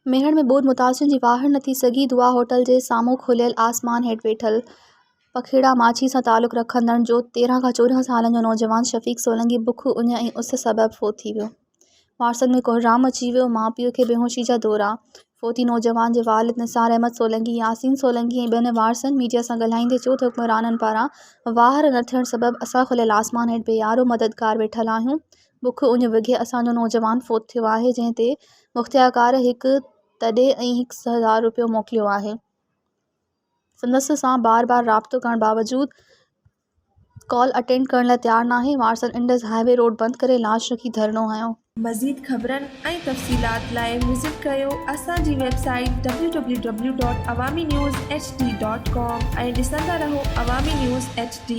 मेहर में ॿोॾि मुतासिरनि जी वाहर न थी सघी। दुआ होटल जे साम्हूं खुलियल आसमान हेठि वेठल पखेड़ा माछी सां तालुक़ रखंदड़ जो 13 खां 14 सालनि जो नौजवान शफ़ीक़ सोलंकी बुख, उञ ऐं उस सबबि फ़ौत थी वियो। वारसनि में कोहराम अची वियो। माउ पीउ खे बेहोशी जा दौरा। फ़ौती नौजवान जे वालिद निसार अहमद सोलंकी, यासीन सोलंकी ऐं ॿियनि वारसनि मीडिया सां ॻाल्हाईंदे चयो त हुक्मराननि पारां वाहर न थियण सबबि असां खुलियल आसमान हेठि बेयारो मददगार वेठल आहियूं। बुख उञ विघे असांजो नौजवान फ़ौत थियो आहे, जंहिं ते मुख़्तियारकार हिकु तॾे ऐं $1000 मोकिलियो आहे। संदसि सां बार बार राब्तो करण बावजूदि कॉल अटेंड करण लाइ तयारु नाहे। वारसनि इंडस हाईवे रोड बंदि करे लाश रखी धरनो हंयो। मज़ीद ख़बरनि ऐं तफ़सीलात लाइ विज़िट कयो असांजी वेबसाइट www.awamiNewsHD.com ऐं ॾिसंदा रहो अवामी न्यूज़ HD।